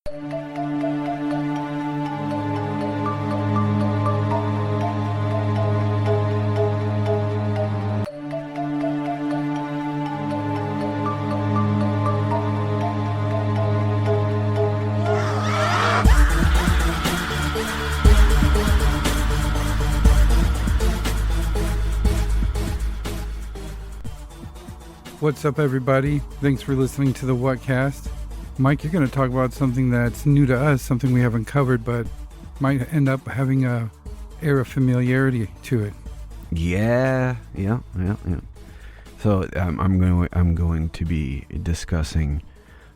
What's up, everybody? Thanks for listening to the Whatcast. Mike, you're going to talk about something that's new to us, something we haven't covered, but might end up having a air of familiarity to it. Yeah. So I'm going to be discussing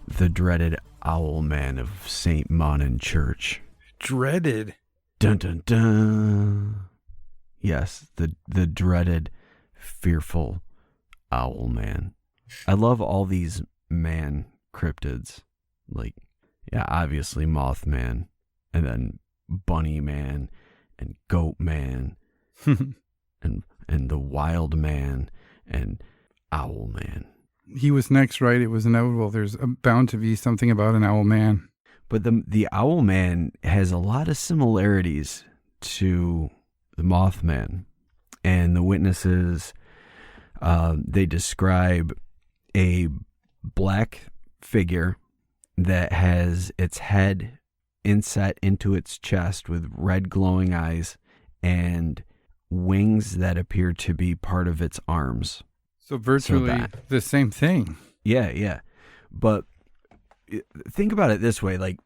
the dreaded Owl Man of St. Mawnan Church. Dreaded? Dun dun dun. Yes, the dreaded, fearful Owl Man. I love all these man cryptids. Like, yeah, obviously Mothman, and then Bunny Man, and Goat Man, and the Wild Man, and Owl Man. He was next, right? It was inevitable. There's bound to be something about an Owl Man. But the Owl Man has a lot of similarities to the Mothman, and the witnesses, they describe a black figure that has its head inset into its chest with red glowing eyes and wings that appear to be part of its arms. So virtually the same thing. Yeah. But think about it this way, like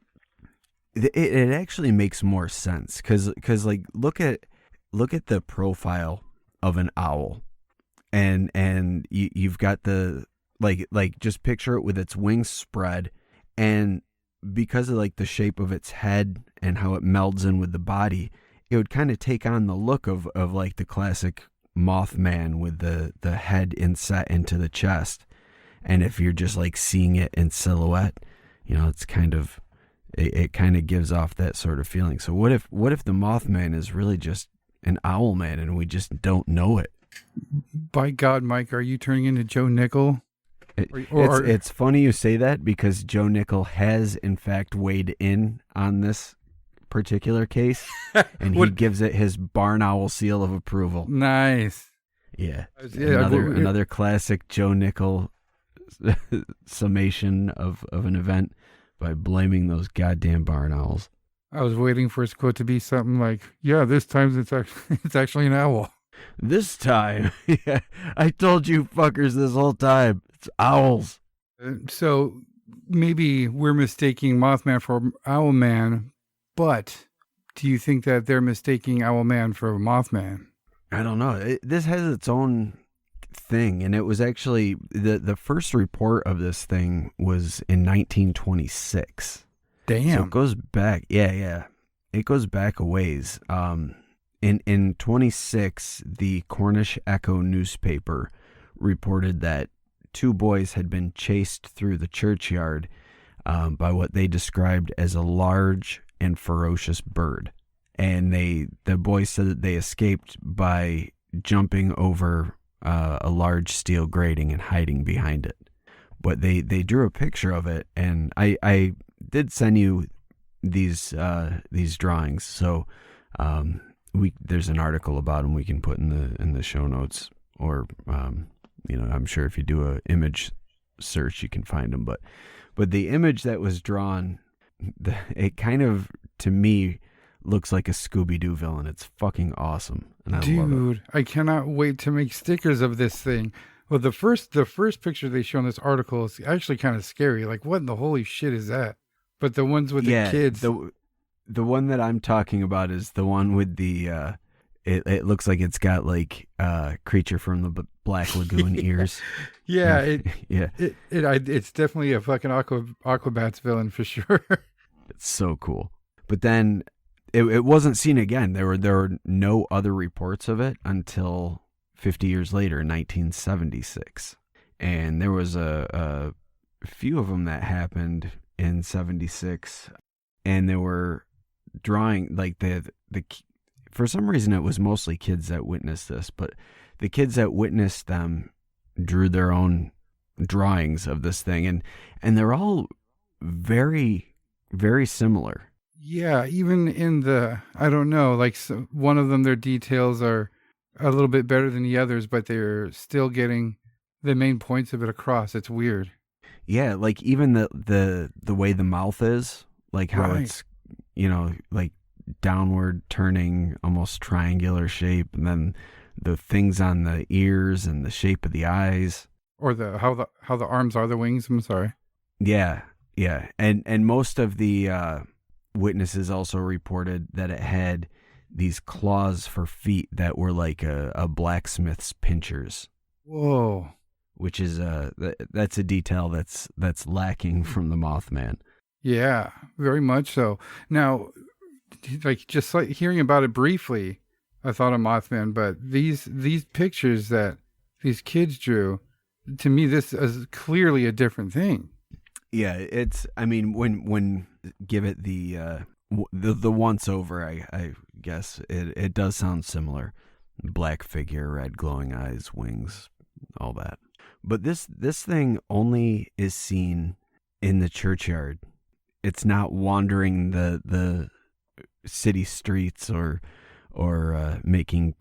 it actually makes more sense because like look at the profile of an owl, and you've got the like just picture it with its wings spread, and because of like the shape of its head and how it melds in with the body, it would kind of take on the look of like the classic Mothman with the head inset into the chest. And if you're just like seeing it in silhouette, you know, it's kind of it kind of gives off that sort of feeling. So what if the Mothman is really just an owl man and we just don't know it? By God, Mike, are you turning into Joe Nickel? It's funny you say that because Joe Nickel has in fact weighed in on this particular case, and he gives it his barn owl seal of approval. Nice. Yeah. Another classic Joe Nickel summation of an event by blaming those goddamn barn owls. I was waiting for his quote to be something like, "Yeah, this time it's actually an owl." This time, yeah, I told you fuckers this whole time. It's owls. So maybe we're mistaking Mothman for Owl Man, but do you think that they're mistaking Owl Man for Mothman? I don't know. This has its own thing, and it was actually the first report of this thing was in 1926. Damn. So it goes back. Yeah. It goes back a ways. In 26, the Cornish Echo newspaper reported that 2 boys had been chased through the churchyard by what they described as a large and ferocious bird. And the boys said that they escaped by jumping over a large steel grating and hiding behind it. But they drew a picture of it, and I did send you these drawings. So there's an article about them we can put in the show notes, or I'm sure if you do a image search you can find them. But the image that was drawn, it kind of to me looks like a Scooby-Doo villain. It's fucking awesome, and I love it. I cannot wait to make stickers of this thing. Well, the first picture they show in this article is actually kind of scary. Like, what in the holy shit is that? But the ones with the kids, the one that I'm talking about is the one with the it looks like it's got like Creature from the Black Lagoon ears. Yeah, it's definitely a fucking Aquabats villain for sure. It's so cool. But then it wasn't seen again. There were no other reports of it until 50 years later, in 1976. And there was a few of them that happened in 76, and they were drawing like the for some reason it was mostly kids that witnessed this, but the kids that witnessed them drew their own drawings of this thing, and they're all very very similar. Yeah, even in I don't know, like one of them, their details are a little bit better than the others, but they're still getting the main points of it across. It's weird. Yeah, like even the way the mouth is, like how Right. it's, like downward turning, almost triangular shape, and then the things on the ears and the shape of the eyes. Or how the arms are the wings. I'm sorry. Yeah, yeah. And most of the witnesses also reported that it had these claws for feet that were like a blacksmith's pincers, Whoa. which is that's a detail that's lacking from the Mothman. Yeah, very much so. Now, like just like hearing about it briefly, I thought of Mothman, but these pictures that these kids drew, to me, this is clearly a different thing. Yeah, it's. I mean, when give it the once over, I guess it does sound similar. Black figure, red glowing eyes, wings, all that. But this thing only is seen in the churchyard. It's not wandering the city streets or making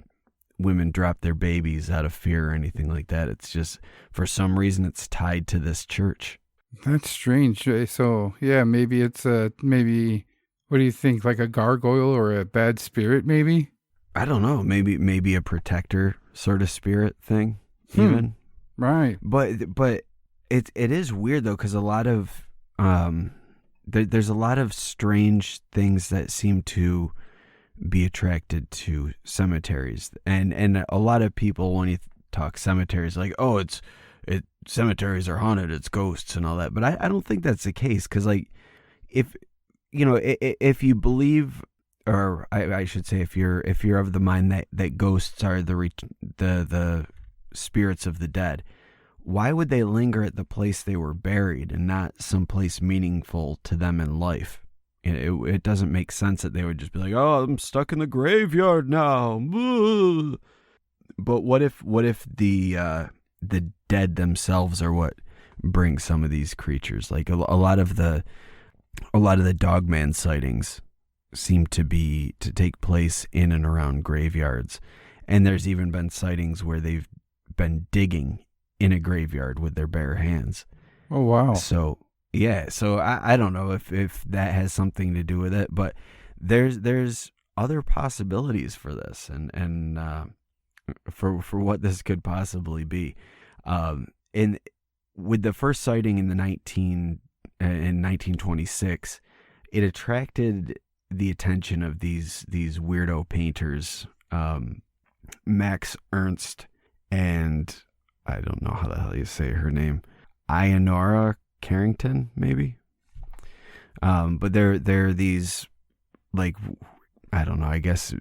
women drop their babies out of fear or anything like that. It's just, for some reason, it's tied to this church. That's strange. So yeah, maybe it's maybe. What do you think? Like a gargoyle or a bad spirit? Maybe. I don't know. Maybe a protector sort of spirit thing, even. Right. But it is weird though, because a lot of there's a lot of strange things that seem to be attracted to cemeteries, and a lot of people, when you talk cemeteries, like, oh, cemeteries are haunted, it's ghosts and all that. But I don't think that's the case, because like if if you believe, or I should say, if you're of the mind that ghosts are the spirits of the dead, why would they linger at the place they were buried and not someplace meaningful to them in life? It doesn't make sense that they would just be like, oh, I'm stuck in the graveyard now. But what if the dead themselves are what bring some of these creatures? Like a lot of the Dogman sightings seem to take place in and around graveyards, and there's even been sightings where they've been digging in a graveyard with their bare hands. Oh wow. So yeah, so I don't know if that has something to do with it, but there's other possibilities for this, and for what this could possibly be. And with the first sighting in 1926, it attracted the attention of these weirdo painters, Max Ernst and, I don't know how the hell you say her name, Ionora Carrington, maybe. But they're these, like, I don't know, I guess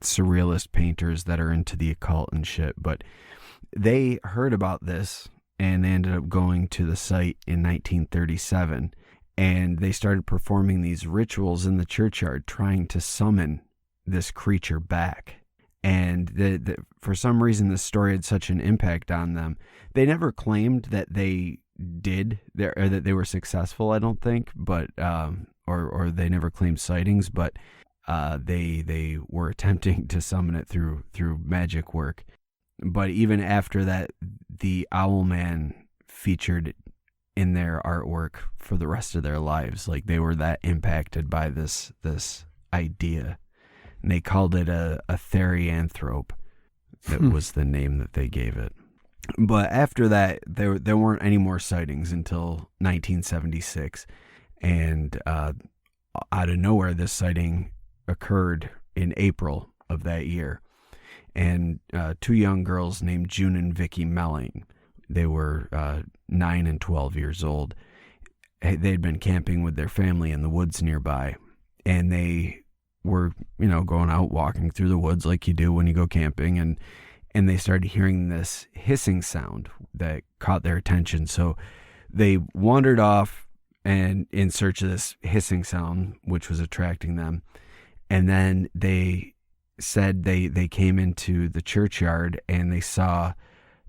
surrealist painters that are into the occult and shit. But they heard about this and they ended up going to the site in 1937, and they started performing these rituals in the churchyard trying to summon this creature back. And for some reason, this story had such an impact on them. They never claimed that they did, or that they were successful, I don't think, but or they never claimed sightings, but they were attempting to summon it through magic work. But even after that, the Owl Man featured in their artwork for the rest of their lives. Like, they were that impacted by this idea. And they called it a therianthrope. That was the name that they gave it. But after that, there weren't any more sightings until 1976. And out of nowhere, this sighting occurred in April of that year. And two young girls named June and Vicky Melling, they were 9 and 12 years old. They'd been camping with their family in the woods nearby. And they were, going out walking through the woods like you do when you go camping, and they started hearing this hissing sound that caught their attention. So they wandered off and in search of this hissing sound, which was attracting them. And then they said they came into the churchyard and they saw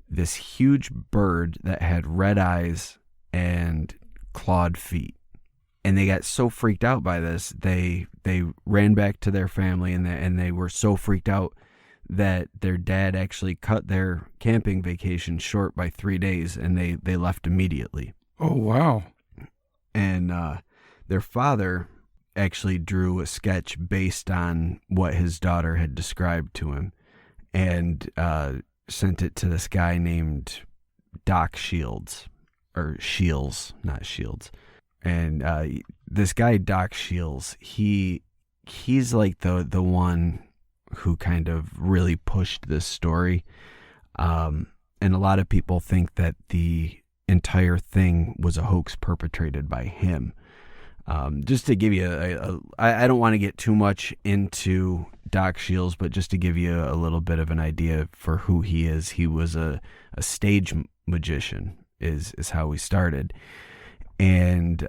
this huge bird that had red eyes and clawed feet. And they got so freaked out by this, they ran back to their family, and they were so freaked out that their dad actually cut their camping vacation short by 3 days, and they left immediately. Oh, wow. And their father actually drew a sketch based on what his daughter had described to him, and sent it to this guy named Doc Shields, or Shields, not Shields. And this guy Doc Shields, he's like the one who kind of really pushed this story. And a lot of people think that the entire thing was a hoax perpetrated by him. Just to give you I don't want to get too much into Doc Shields, but just to give you a little bit of an idea for who he is. He was a stage magician is how we started. And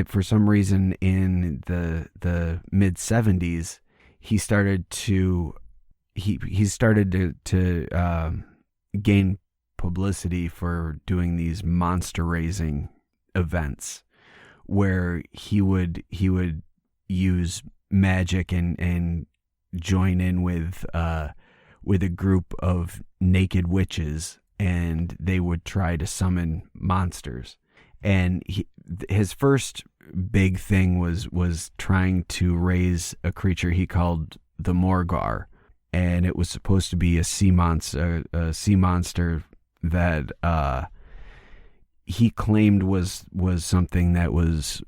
for some reason in the mid 70s, he started to gain publicity for doing these monster raising events, where he would use magic and join in with a group of naked witches, and they would try to summon monsters. And his first big thing was trying to raise a creature he called the Morgar, and it was supposed to be a sea monster that he claimed was something that was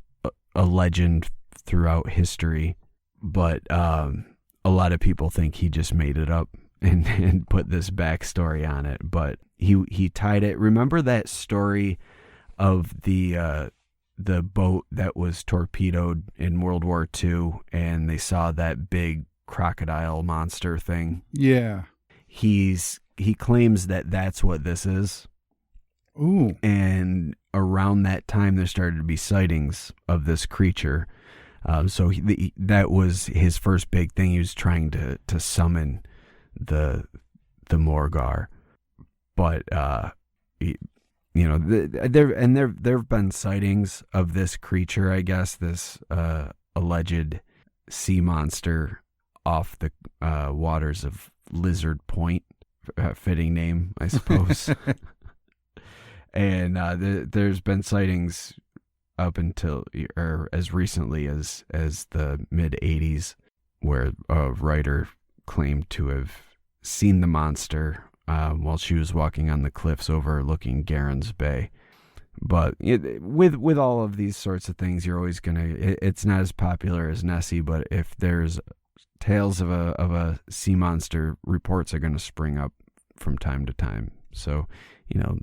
a legend throughout history, but a lot of people think he just made it up and put this backstory on it. But he tied it. Remember that story of the boat that was torpedoed in World War II, and they saw that big crocodile monster thing? Yeah. He claims that that's what this is. Ooh. And around that time, there started to be sightings of this creature. So that was his first big thing. He was trying to summon the Morgar. But there have been sightings of this creature, I guess, this alleged sea monster off the waters of Lizard Point. Fitting name, I suppose. And there's been sightings up until, or as recently as the mid 80s, where a writer claimed to have seen the monster while she was walking on the cliffs overlooking Garen's Bay. But with all of these sorts of things, you're always it's not as popular as Nessie, but if there's tales of a sea monster, reports are going to spring up from time to time. So,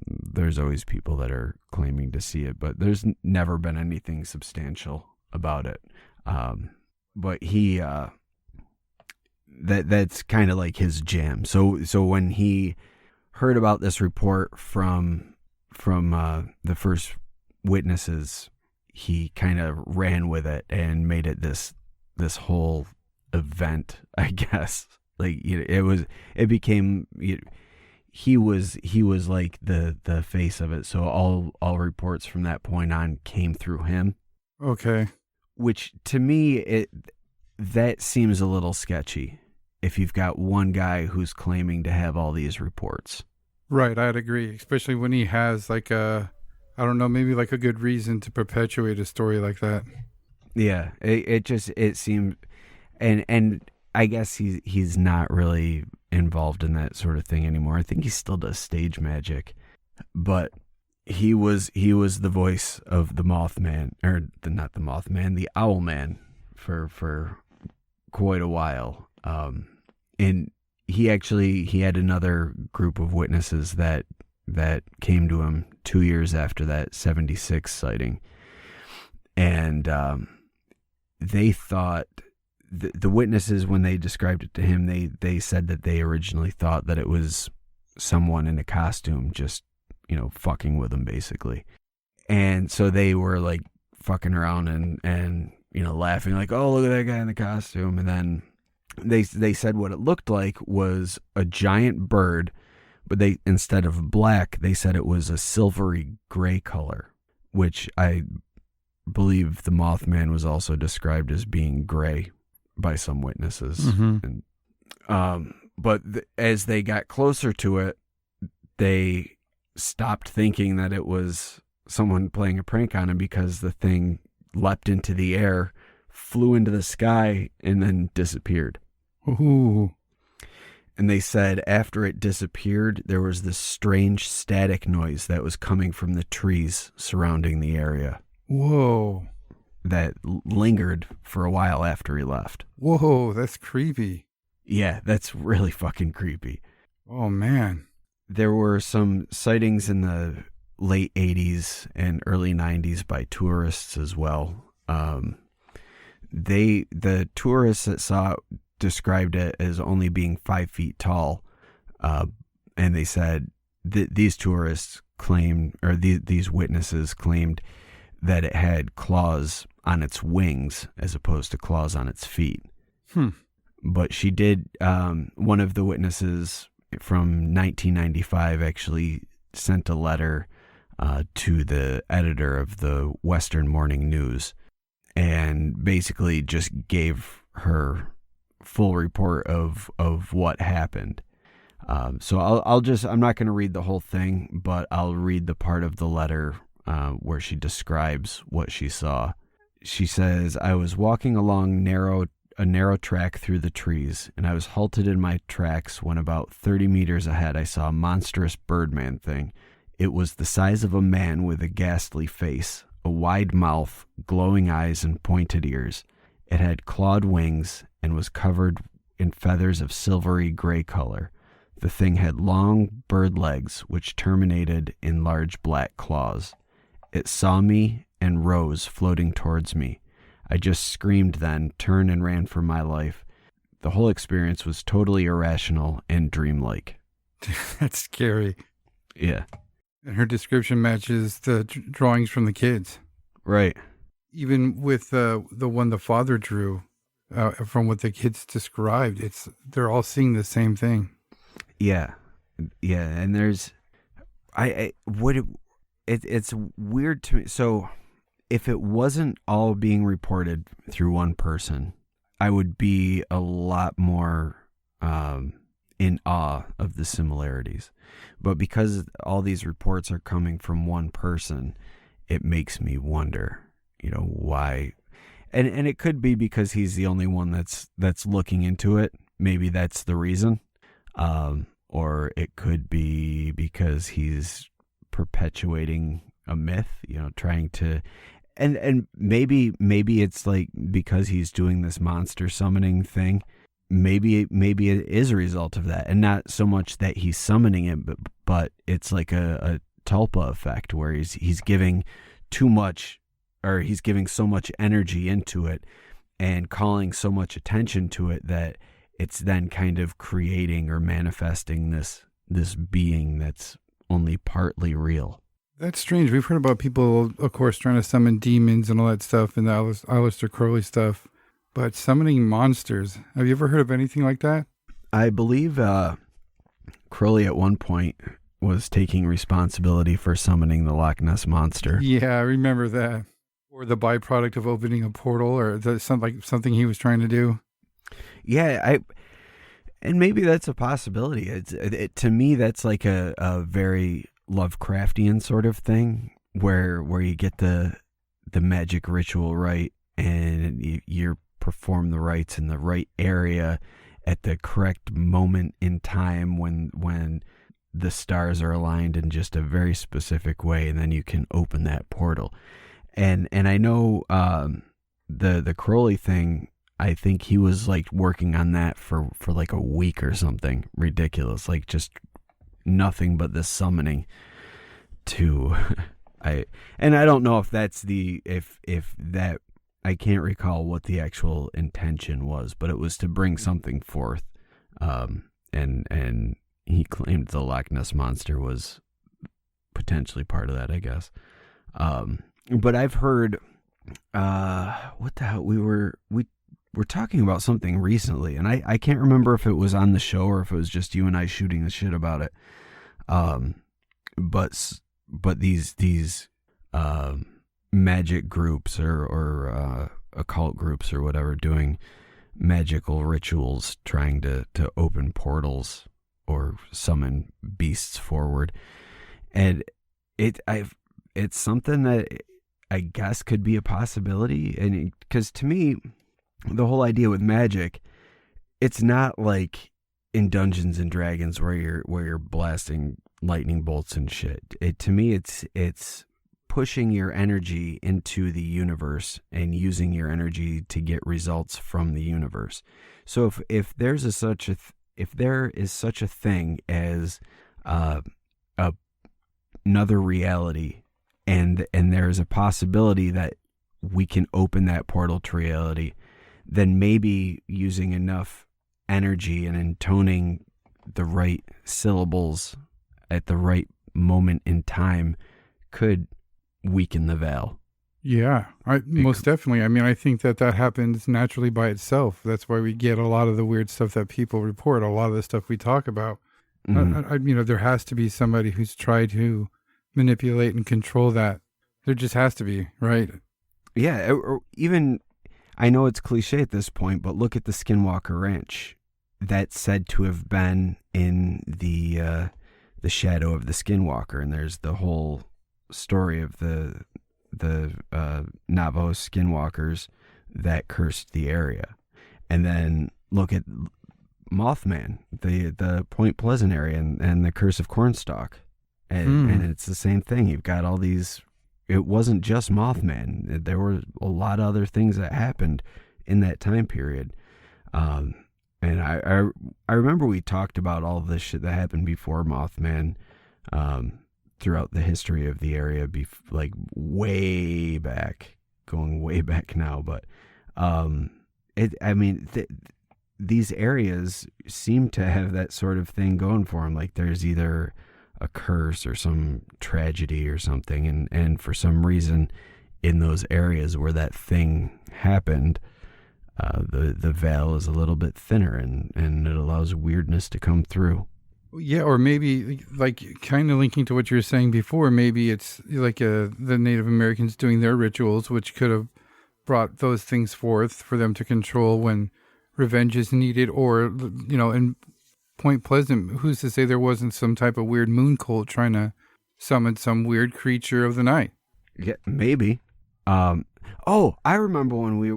there's always people that are claiming to see it, but there's never been anything substantial about it. But he, that's kind of like his jam. So when he heard about this report from the first witnesses, he kind of ran with it and made it this whole event, I guess. Like, it became, he was like the face of it. So all reports from that point on came through him. Okay. Which to me, that seems a little sketchy if you've got one guy who's claiming to have all these reports. Right, I'd agree, especially when he has like maybe like a good reason to perpetuate a story like that. Yeah, it seemed, and I guess he's not really involved in that sort of thing anymore. I think he still does stage magic, but he was the voice of the Mothman, or not the Mothman, the Owl Man for quite a while. And he had another group of witnesses that came to him 2 years after that 76 sighting. And they thought, the witnesses, when they described it to him, they said that they originally thought that it was someone in a costume just, fucking with them, basically. And so they were like fucking around and laughing like, oh, look at that guy in the costume. And then they said what it looked like was a giant bird, but instead of black, they said it was a silvery gray color, which I believe the Mothman was also described as being gray by some witnesses. Mm-hmm. And, as they got closer to it, they stopped thinking that it was someone playing a prank on him, because the thing leapt into the air, flew into the sky, and then disappeared. Ooh. And they said after it disappeared, there was this strange static noise that was coming from the trees surrounding the area. Whoa. That lingered for a while after he left. Whoa, that's creepy. Yeah, that's really fucking creepy. Oh, man. There were some sightings in the late 80s and early 90s by tourists as well. The tourists that saw it described it as only being 5 feet tall. And they said that these tourists claimed, or these witnesses claimed, that it had claws on its wings as opposed to claws on its feet. But she did, one of the witnesses from 1995 actually sent a letter to the editor of the Western Morning News and basically just gave her full report of what happened. So I'm not going to read the whole thing, but I'll read the part of the letter where she describes what she saw. She says, "I was walking along a narrow track through the trees, and I was halted in my tracks when about 30 meters ahead I saw a monstrous birdman thing. It was the size of a man with a ghastly face, a wide mouth, glowing eyes, and pointed ears. It had clawed wings and was covered in feathers of silvery gray color. The thing had long bird legs which terminated in large black claws. It saw me and rose, floating towards me. I just screamed then, turned and ran for my life. The whole experience was totally irrational and dreamlike." That's scary. Yeah. And her description matches the drawings from the kids. Right. Even with the one the father drew, from what the kids described, they're all seeing the same thing. Yeah. Yeah. And there's, it's weird to me. So if it wasn't all being reported through one person, I would be a lot more in awe of the similarities. But because all these reports are coming from one person, it makes me wonder, why. And it could be because he's the only one that's looking into it. Maybe that's the reason. Or it could be because he's perpetuating a myth, trying to, and maybe it's like because he's doing this monster summoning thing. Maybe it is a result of that, and not so much that he's summoning it, but it's like a tulpa effect where he's giving too much, or he's giving so much energy into it and calling so much attention to it that it's then kind of creating or manifesting this being that's only partly real. That's strange. We've heard about people, of course, trying to summon demons and all that stuff, and the Aleister Crowley stuff. But summoning monsters, have you ever heard of anything like that? I believe Crowley at one point was taking responsibility for summoning the Loch Ness Monster. Yeah, I remember that. Or the byproduct of opening a portal, or something he was trying to do. Yeah, and maybe that's a possibility. To me, that's like a very Lovecraftian sort of thing, where you get the magic ritual right, and you're perform the rites in the right area at the correct moment in time when the stars are aligned in just a very specific way, and then you can open that portal. And I know the Crowley thing, I think he was like working on that for like a week or something ridiculous, like just nothing but the summoning to I don't know if that's if that, I can't recall what the actual intention was, but it was to bring something forth. And he claimed the Loch Ness Monster was potentially part of that, I guess. But I've heard, what the hell, we were talking about something recently, and I can't remember if it was on the show or if it was just you and I shooting the shit about it. But these magic groups or occult groups or whatever doing magical rituals, trying to open portals or summon beasts forward. And it's something that I guess could be a possibility. And because to me, the whole idea with magic, it's not like in Dungeons and Dragons where you're blasting lightning bolts and shit. To me, it's pushing your energy into the universe and using your energy to get results from the universe. So if there is such a thing as another reality, and there is a possibility that we can open that portal to reality, then maybe using enough energy and intoning the right syllables at the right moment in time could weaken the veil. Yeah, most definitely. I mean, I think that happens naturally by itself. That's why we get a lot of the weird stuff that people report, a lot of the stuff we talk about. Mm-hmm. There has to be somebody who's tried to manipulate and control that. There just has to be, right? Yeah, or even, I know it's cliche at this point, but look at the Skinwalker Ranch. That's said to have been in the shadow of the Skinwalker, and there's the whole story of the Navajo Skinwalkers that cursed the area. And then look at Mothman, the Point Pleasant area, and the Curse of Cornstalk. And it's the same thing. You've got all these. It wasn't just Mothman. There were a lot of other things that happened in that time period. And I remember we talked about all this shit that happened before Mothman, throughout the history of the area, like way back, going way back now. But these areas seem to have that sort of thing going for them. Like there's either a curse or some tragedy or something, and for some reason in those areas where that thing happened, the veil is a little bit thinner, and it allows weirdness to come through. Yeah, or maybe like kind of linking to what you were saying before, maybe it's like the Native Americans doing their rituals, which could have brought those things forth for them to control when revenge is needed. Or, in Point Pleasant, who's to say there wasn't some type of weird moon cult trying to summon some weird creature of the night? Yeah, maybe. I remember when we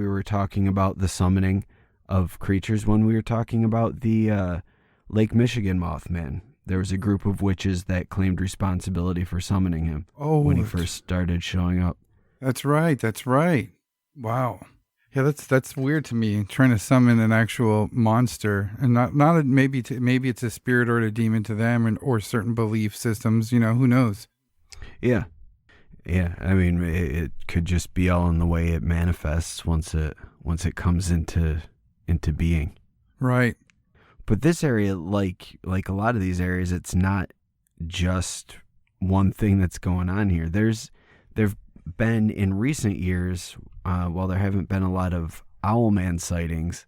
were talking about the summoning of creatures, when we were talking about the Lake Michigan Mothman. There was a group of witches that claimed responsibility for summoning him when he first started showing up. That's right. Wow. Yeah, that's weird to me, trying to summon an actual monster, and maybe it's a spirit or a demon to them, or certain belief systems. Who knows? Yeah. I mean, it could just be all in the way it manifests once it comes into being. Right. But this area, like a lot of these areas, it's not just one thing that's going on here. There've been in recent years, while there haven't been a lot of Owl Man sightings,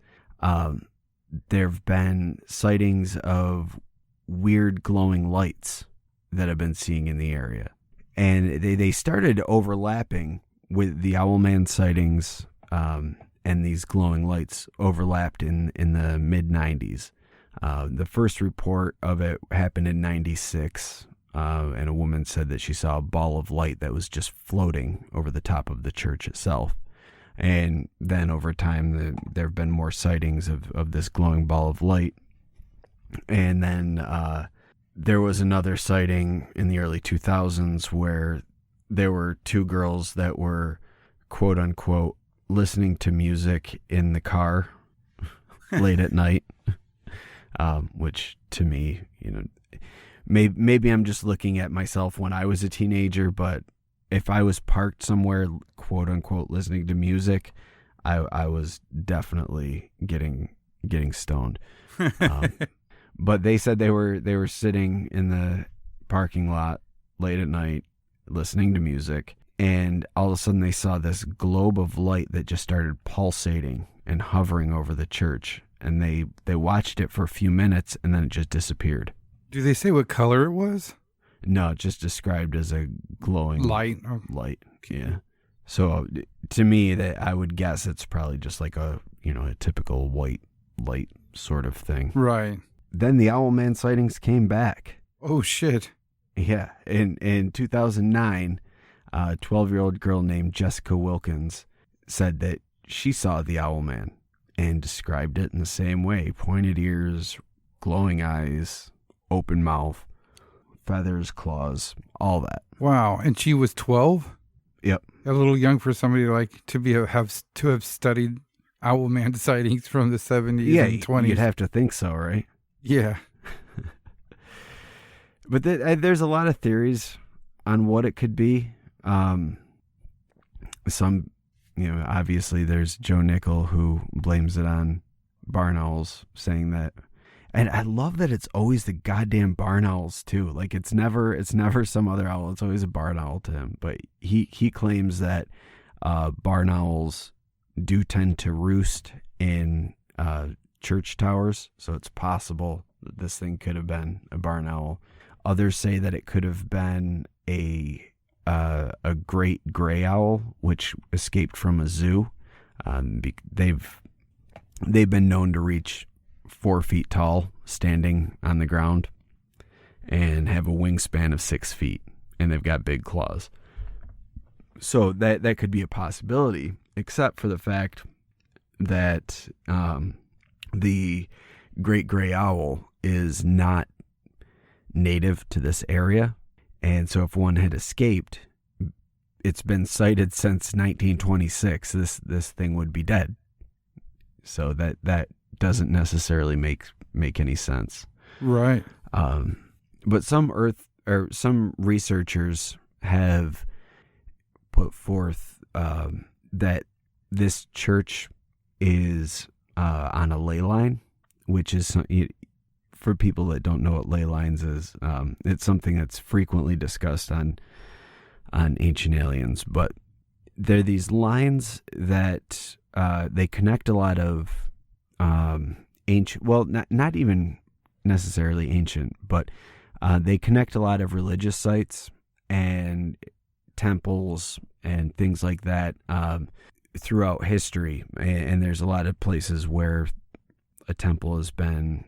there've been sightings of weird glowing lights that I've been seeing in the area. And they started overlapping with the Owl Man sightings, and these glowing lights overlapped in the mid-90s. The first report of it happened in 96, and a woman said that she saw a ball of light that was just floating over the top of the church itself. And then over time, there have been more sightings of this glowing ball of light. And then there was another sighting in the early 2000s where there were two girls that were, quote unquote, listening to music in the car late at night. Which to me, maybe I'm just looking at myself when I was a teenager, but if I was parked somewhere, quote unquote, listening to music, I was definitely getting stoned. But they said they were sitting in the parking lot late at night listening to music, and all of a sudden they saw this globe of light that just started pulsating and hovering over the church. And they watched it for a few minutes, and then it just disappeared. Do they say what color it was? No, just described as a glowing light. Light. Yeah. So to me, that I would guess it's probably just like a typical white light sort of thing. Right. Then the Owl Man sightings came back. Oh, shit. Yeah. In 2009, a 12-year-old girl named Jessica Wilkins said that she saw the Owl Man and described it in the same way. Pointed ears, glowing eyes, open mouth, feathers, claws, all that. Wow. And she was 12? Yep. A little young for somebody like to have studied Owl Man sightings from the 70s and 20s. You'd have to think so, right? Yeah. But there's a lot of theories on what it could be. Some, obviously there's Joe Nickel who blames it on barn owls, saying that. And I love that it's always the goddamn barn owls too. Like it's never some other owl. It's always a barn owl to him. But he claims that barn owls do tend to roost in church towers. So it's possible that this thing could have been a barn owl. Others say that it could have been a great gray owl, which escaped from a zoo. They've been known to reach 4 feet tall, standing on the ground, and have a wingspan of 6 feet, and they've got big claws. So that could be a possibility, except for the fact that the great gray owl is not native to this area, and so if one had escaped, it's been sighted since 1926. This thing would be dead. So that doesn't necessarily make any sense. Right. But some researchers have put forth that this church is on a ley line, which is, for people that don't know what ley lines is, it's something that's frequently discussed on Ancient Aliens. But they're these lines that they connect a lot of ancient, well, not even necessarily ancient, but they connect a lot of religious sites and temples and things like that throughout history. And there's a lot of places where a temple has been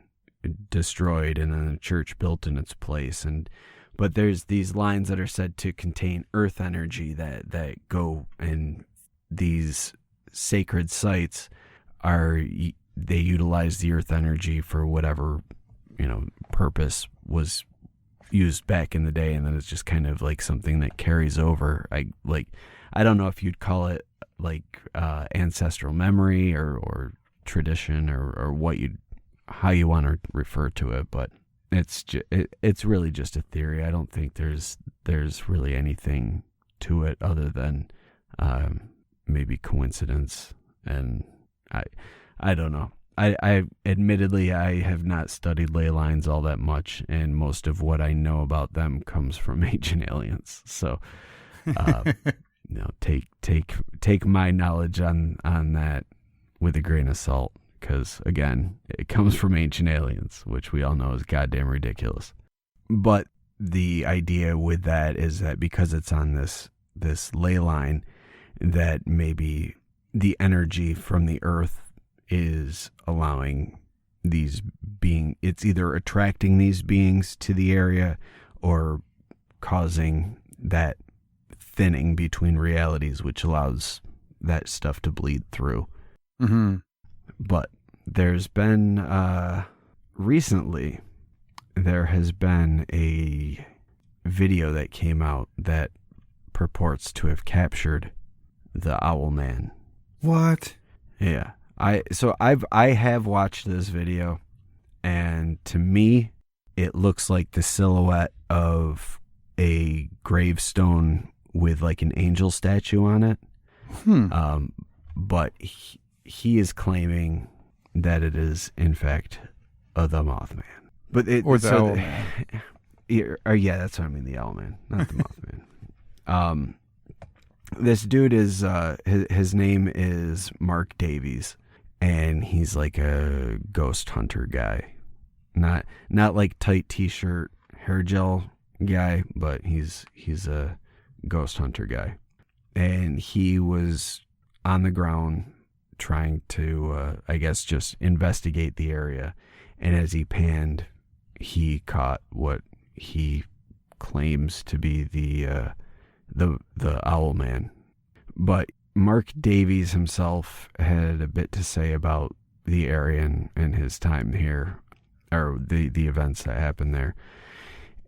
destroyed and then a church built in its place. But there's these lines that are said to contain earth energy that go, and these sacred sites they utilize the earth energy for whatever purpose was used back in the day, and then it's just kind of like something that carries over. I don't know if you'd call it like ancestral memory or tradition or how you want to refer to it, but it's really just a theory. I don't think there's really anything to it other than maybe coincidence, and I don't know. I admittedly, I have not studied ley lines all that much, and most of what I know about them comes from Ancient Aliens. So, take my knowledge on that with a grain of salt, because again, it comes from Ancient Aliens, which we all know is goddamn ridiculous. But the idea with that is that because it's on this ley line, that maybe the energy from the earth is allowing it's either attracting these beings to the area or causing that thinning between realities, which allows that stuff to bleed through. Mm-hmm. But there's been, recently, there has been a video that came out that purports to have captured the Owl Man. What? Yeah. I have watched this video, and to me, it looks like the silhouette of a gravestone with like an angel statue on it. But he is claiming that it is in fact the Mothman. But Owl Man. Yeah, that's what I mean. The Owl Man, not the Mothman. This dude is his name is Mark Davies. And he's like a ghost hunter guy, not like tight t-shirt, hair gel guy, but he's a ghost hunter guy. and he was on the ground trying to, I guess, just investigate the area. And as he panned, he caught what he claims to be the Owl Man. But Mark Davies himself had a bit to say about the area and his time here, or the events that happened there.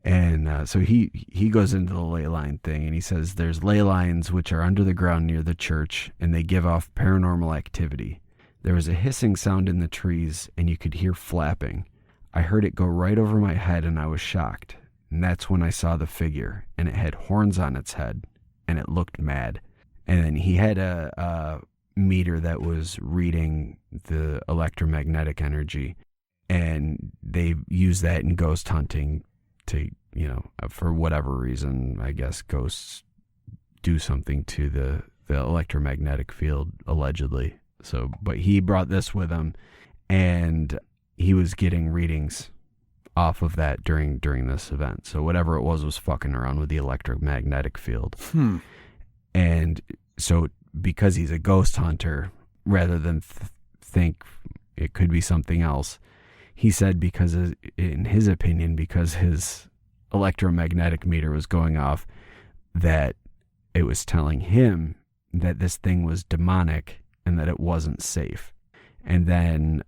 And so he goes into the ley line thing, and he says there's ley lines which are under the ground near the church, and they give off paranormal activity. There was a hissing sound in the trees, and you could hear flapping. I heard it go right over my head, and I was shocked. And that's when I saw the figure, and it had horns on its head, and it looked mad. And then he had a meter that was reading the electromagnetic energy, and they use that in ghost hunting to, for whatever reason, I guess ghosts do something to the electromagnetic field, allegedly. So, but he brought this with him, and he was getting readings off of that during this event. So whatever it was fucking around with the electromagnetic field. And so because he's a ghost hunter, rather than think it could be something else, he said because, in his opinion, because his electromagnetic meter was going off, that it was telling him that this thing was demonic and that it wasn't safe. And then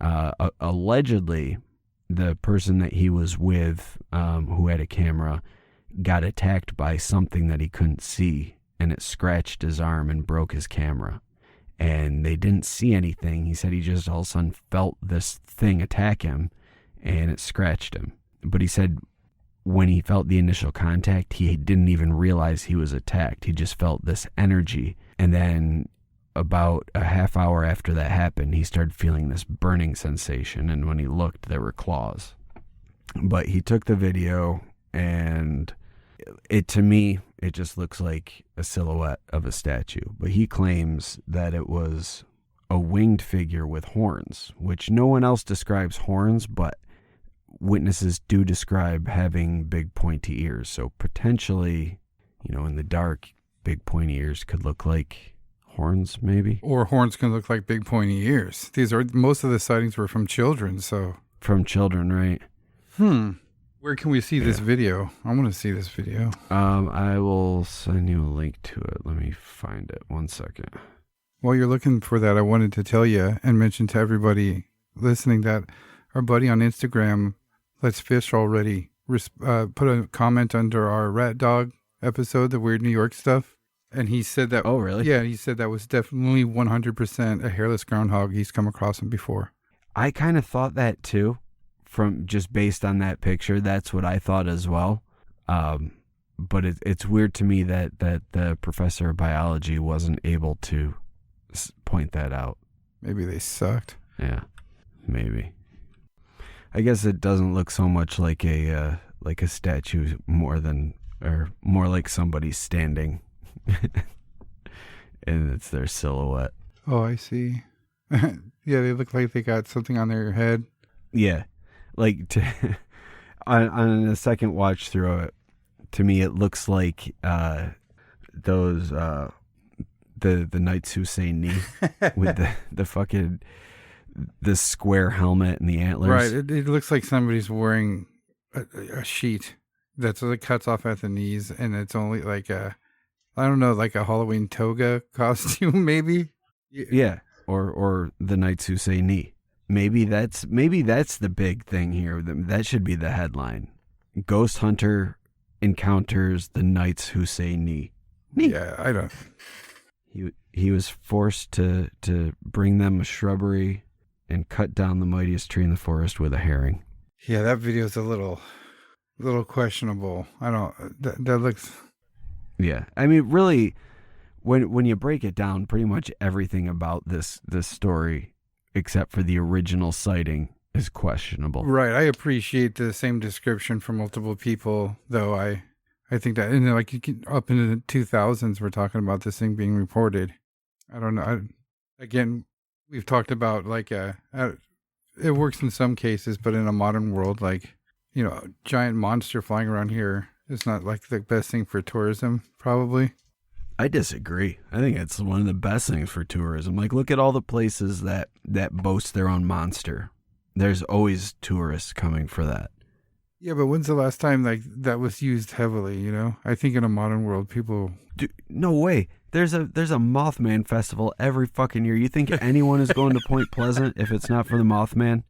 allegedly, the person that he was with, who had a camera, got attacked by something that he couldn't see, and it scratched his arm and broke his camera. And they didn't see anything. He said he just all of a sudden felt this thing attack him, and it scratched him. But he said when he felt the initial contact, he didn't even realize he was attacked. He just felt this energy. And then about a half hour after that happened, he started feeling this burning sensation. And when he looked, there were claws. But he took the video, and to me, it just looks like a silhouette of a statue. But he claims that it was a winged figure with horns, which no one else describes horns, but witnesses do describe having big pointy ears. So potentially, in the dark, big pointy ears could look like horns, maybe. Or horns can look like big pointy ears. Most of the sightings were from children, so. From children, right? Where can we see this video? I want to see this video. I will send you a link to it. Let me find it. 1 second. While you're looking for that, I wanted to tell you and mention to everybody listening that our buddy on Instagram, Let's Fish, already put a comment under our Rat Dog episode, the Weird New York stuff. And he said that... Oh, really? Yeah, he said that was definitely 100% a hairless groundhog. He's come across him before. I kind of thought that too. From just based on that picture, that's what I thought as well. But it's weird to me that the professor of biology wasn't able to point that out. Maybe they sucked. Yeah, maybe. I guess it doesn't look so much like a statue, more like somebody standing, and it's their silhouette. Oh, I see. Yeah, they look like they got something on their head. Yeah. Like on a second watch through it, to me it looks like those the Knights Who Say Knee with the fucking the square helmet and the antlers. Right, it looks like somebody's wearing a sheet that's like cuts off at the knees, and it's only like a Halloween toga costume, maybe. Yeah, or the Knights Who Say Knee. Maybe that's the big thing here. That should be the headline. Ghost hunter encounters the Knights Who Say Knee. Yeah, I don't. He was forced to bring them a shrubbery and cut down the mightiest tree in the forest with a herring. Yeah, that video is a little questionable. I don't. That looks. Yeah, I mean, really, when you break it down, pretty much everything about this story, except for the original sighting, is questionable. Right. I appreciate the same description from multiple people, though. I think that, up into the 2000s, we're talking about this thing being reported. I don't know. Again, we've talked about it works in some cases, but in a modern world, a giant monster flying around here is not like the best thing for tourism, probably. I disagree. I think it's one of the best things for tourism. Like, look at all the places that boast their own monster. There's always tourists coming for that. Yeah, but when's the last time like that was used heavily? You know, I think in a modern world, people. Dude, no way. There's a Mothman festival every fucking year. You think anyone is going to Point Pleasant if it's not for the Mothman?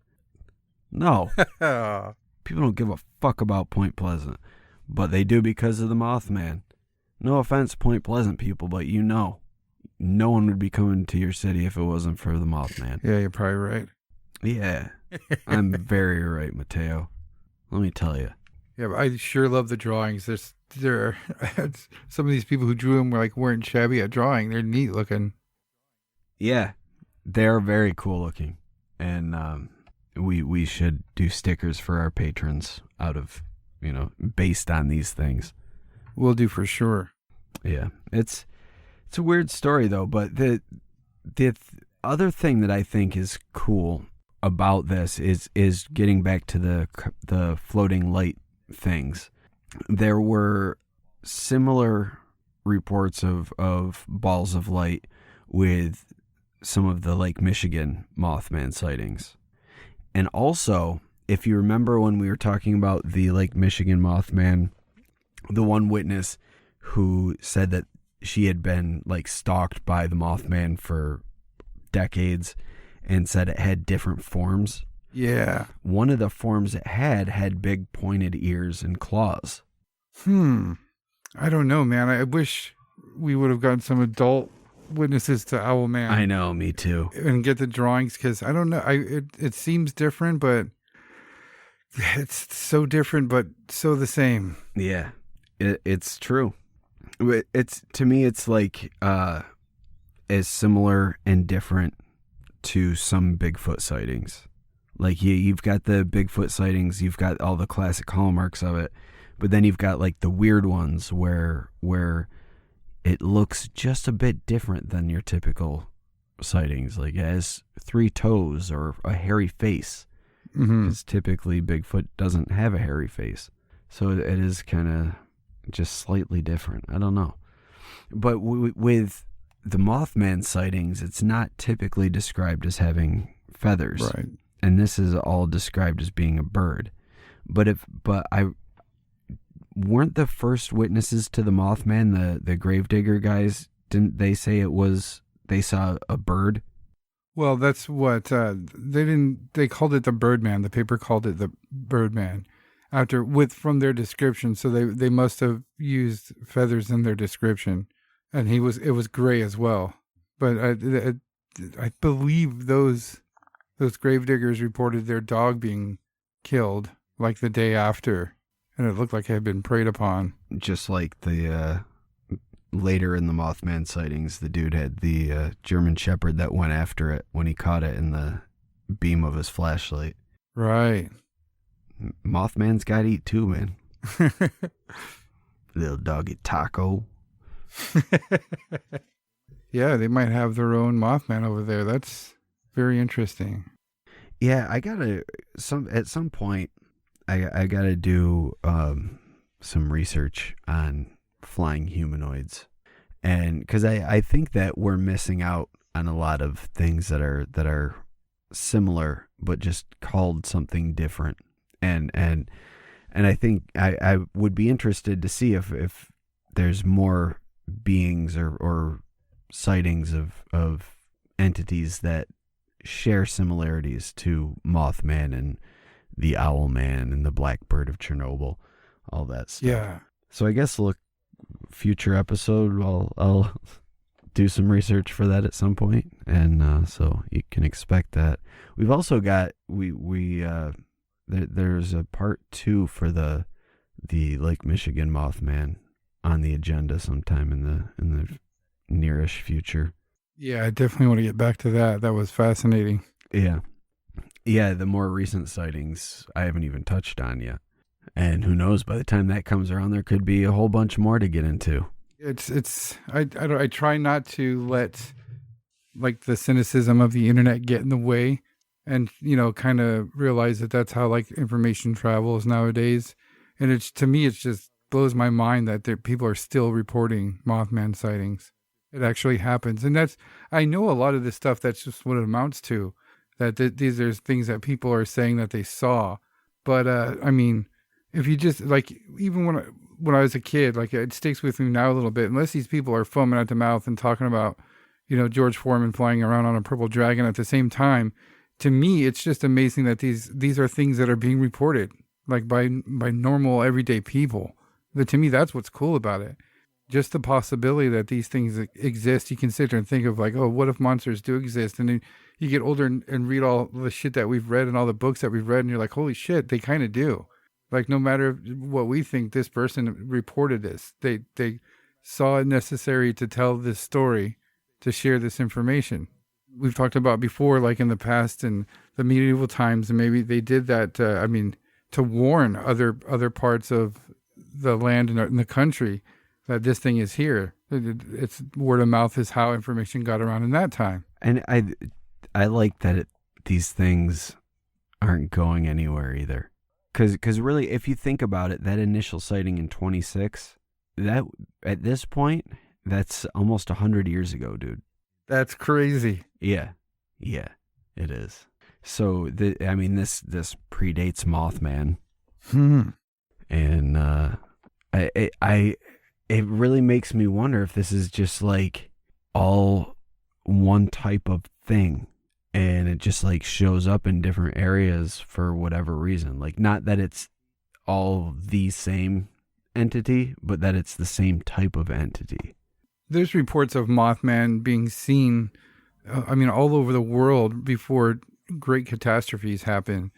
No. People don't give a fuck about Point Pleasant, but they do because of the Mothman. No offense, Point Pleasant people, but no one would be coming to your city if it wasn't for the Mothman. Yeah, you're probably right. Yeah, I'm very right, Mateo. Let me tell you. Yeah, but I sure love the drawings. There are some of these people who drew them weren't shabby at drawing. They're neat looking. Yeah, they're very cool looking, and we should do stickers for our patrons out of based on these things. We'll do for sure. Yeah, it's a weird story though, but the other thing that I think is cool about this is getting back to the floating light things. There were similar reports of balls of light with some of the Lake Michigan Mothman sightings. And also, if you remember when we were talking about the Lake Michigan Mothman, the one witness who said that she had been stalked by the Mothman for decades and said it had different forms. Yeah. One of the forms it had big pointed ears and claws. I don't know, man. I wish we would have gotten some adult witnesses to Owl Man. I know, me too. And get the drawings, because I don't know. It seems different, but it's so different, but so the same. Yeah, it's true. It's, to me, it's as similar and different to some Bigfoot sightings. You've got the Bigfoot sightings, you've got all the classic hallmarks of it, but then you've got the weird ones where it looks just a bit different than your typical sightings. It has 3 toes or a hairy face. Because typically Bigfoot doesn't have a hairy face. So it is kind of just slightly different. I don't know. But with the Mothman sightings, it's not typically described as having feathers. Right. And this is all described as being a bird. But weren't the first witnesses to the Mothman the gravedigger guys? Didn't they say they saw a bird? Well, that's what they called it the Birdman. The paper called it the Birdman from their description. So they must have used feathers in their description, and it was gray as well. But I believe those gravediggers reported their dog being killed the day after, and it looked like it had been preyed upon. Just like the later in the Mothman sightings, the dude had the German Shepherd that went after it when he caught it in the beam of his flashlight. Right. Mothman's got to eat too, man. Little doggy taco. Yeah, they might have their own Mothman over there. That's very interesting. Yeah, at some point I gotta do some research on flying humanoids, and because I think that we're missing out on a lot of things that are similar but just called something different, and I think I would be interested to see if there's more beings or sightings of entities that share similarities to Mothman and the Owl Man and the Blackbird of Chernobyl, all that stuff. Yeah. So I guess future episode, I'll do some research for that at some point, and so you can expect that. We've also got there's a part 2 for the Lake Michigan Mothman on the agenda sometime in the nearish future. Yeah, I definitely want to get back to that. That was fascinating. Yeah, the more recent sightings I haven't even touched on yet. And who knows, by the time that comes around, there could be a whole bunch more to get into. I try not to let the cynicism of the internet get in the way, and kind of realize that that's how information travels nowadays. And to me it's just blows my mind that people are still reporting Mothman sightings. It actually happens. And I know a lot of this stuff, that's just what it amounts to, that these are things that people are saying that they saw. But, I mean, if you just, like, even when I was a kid, like, it sticks with me now a little bit, unless these people are foaming at the mouth and talking about, George Foreman flying around on a purple dragon at the same time. To me, it's just amazing that these are things that are being reported, like, by normal, everyday people. But to me, that's what's cool about it. Just the possibility that these things exist. You can sit there and think of, like, oh, what if monsters do exist? And then you get older and read all the shit that we've read and all the books that we've read, and you're like, holy shit, they kind of do. Like, no matter what we think, this person reported this. They saw it necessary to tell this story, to share this information. We've talked about before, like in the past and the medieval times, and maybe they did that, to warn other parts of the land and the country that this thing is here. It's word of mouth is how information got around in that time. And I like that these things aren't going anywhere either. Because really, if you think about it, that initial sighting in 26, that at this point, that's almost 100 years ago, dude. That's crazy. Yeah, it is. So this predates Mothman, and it really makes me wonder if this is just like all one type of thing. And it just like shows up in different areas for whatever reason. Like, not that it's all the same entity, but that it's the same type of entity. There's reports of Mothman being seen, all over the world before great catastrophes happen.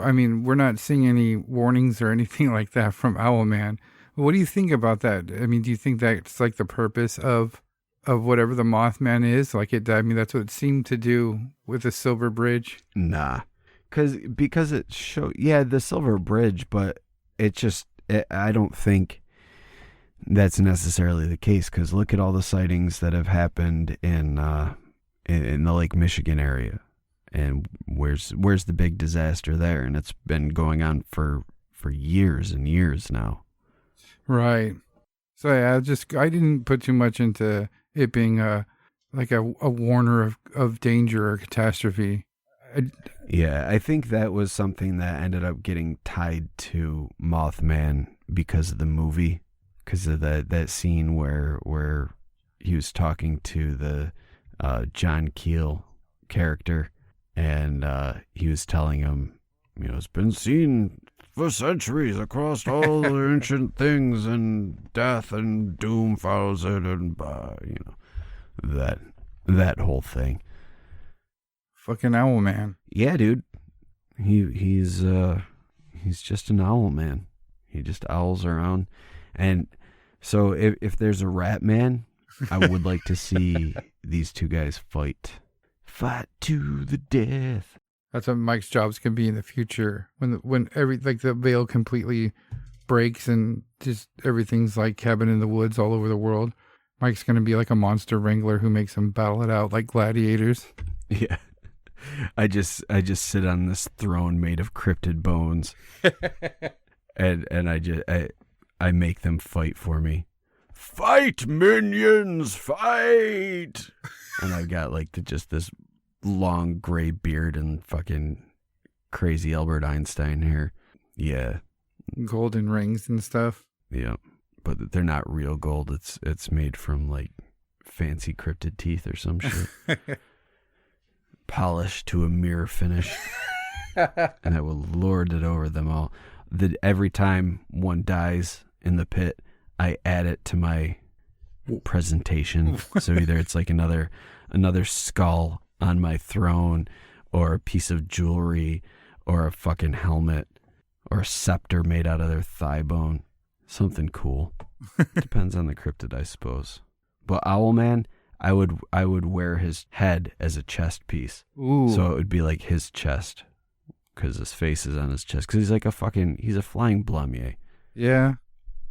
I mean, we're not seeing any warnings or anything like that from Owlman. What do you think about that? I mean, do you think that's like the purpose of whatever the Mothman is? Like, that's what it seemed to do with the Silver Bridge. Nah, because it the Silver Bridge, but I don't think that's necessarily the case. Because look at all the sightings that have happened in the Lake Michigan area, and where's the big disaster there? And it's been going on for years and years now. Right. So yeah, I didn't put too much into it being a warner of danger or catastrophe. I think that was something that ended up getting tied to Mothman because of the movie, because of that scene where he was talking to the John Keel character, and he was telling him, it's been seen for centuries across all the ancient things, and death and doom follows it, and that whole thing. Fucking Owl Man. Yeah, dude. He's just an owl man. He just owls around. And so if there's a rat man, I would like to see these two guys fight to the death. That's what Mike's jobs can be in the future, when the veil completely breaks and just everything's like Cabin in the Woods all over the world. Mike's going to be like a monster wrangler who makes them battle it out like gladiators. Yeah. I just sit on this throne made of cryptid bones, and I make them fight for me. Fight, minions, fight! And I've got like just this long gray beard and fucking crazy Albert Einstein here. Yeah. Golden rings and stuff. Yeah. But they're not real gold. It's made from like fancy cryptid teeth or some shit. Polished to a mirror finish. And I will lord it over them all. Every time one dies in the pit, I add it to my presentation. So either it's like another skull on my throne, or a piece of jewelry, or a fucking helmet, or a scepter made out of their thigh bone. Something cool. Depends on the cryptid, I suppose. But Owlman, I would wear his head as a chest piece. Ooh. So it would be like his chest, because his face is on his chest. Because he's like he's a flying blummier. Yeah.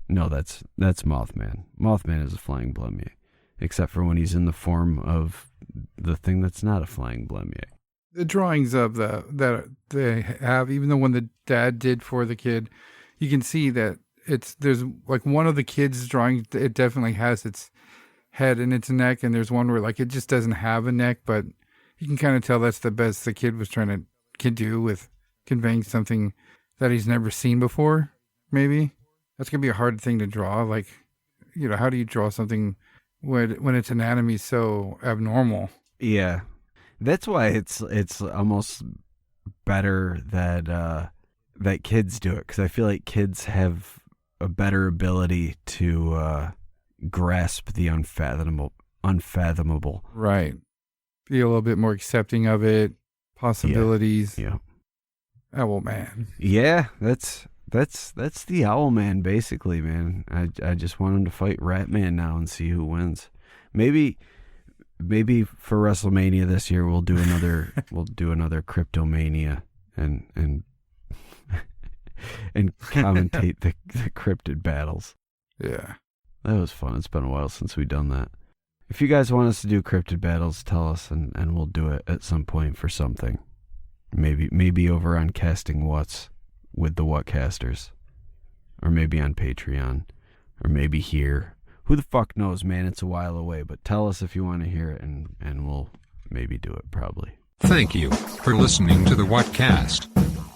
No, that's Mothman. Mothman is a flying blummier, except for when he's in the form of the thing that's not a flying blummier. The drawings of that they have, even the one the dad did for the kid, you can see that there's like one of the kids' drawing, it definitely has its head and its neck, and there's one where like it just doesn't have a neck, but you can kind of tell that's the best the kid was trying to do with conveying something that he's never seen before. Maybe that's gonna be a hard thing to draw. Like, how do you draw something when its anatomy is so abnormal? Yeah, that's why it's almost better that that kids do it, because I feel like kids have a better ability to grasp the unfathomable. Right. Be a little bit more accepting of it, possibilities. Yeah. Owl Man. Yeah, that's the Owl Man basically, man. I just want him to fight Rat Man now and see who wins. Maybe for WrestleMania this year we'll do another Cryptomania and and commentate the cryptid battles. Yeah. That was fun. It's been a while since we've done that. If you guys want us to do cryptid battles, tell us and we'll do it at some point for something. Maybe over on Casting What's with the Whatcasters. Or maybe on Patreon. Or maybe here. Who the fuck knows, man? It's a while away. But tell us if you want to hear it and we'll maybe do it, probably. Thank you for listening to the Whatcast.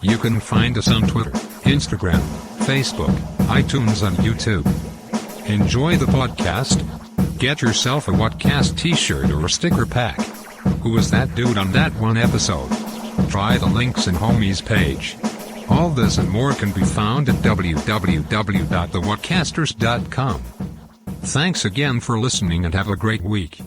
You can find us on Twitter, Instagram, Facebook, iTunes, and YouTube. Enjoy the podcast. Get yourself a Whatcast t-shirt or a sticker pack. Who was that dude on that one episode? Try the links in Homie's page. All this and more can be found at www.thewhatcasters.com. Thanks again for listening and have a great week.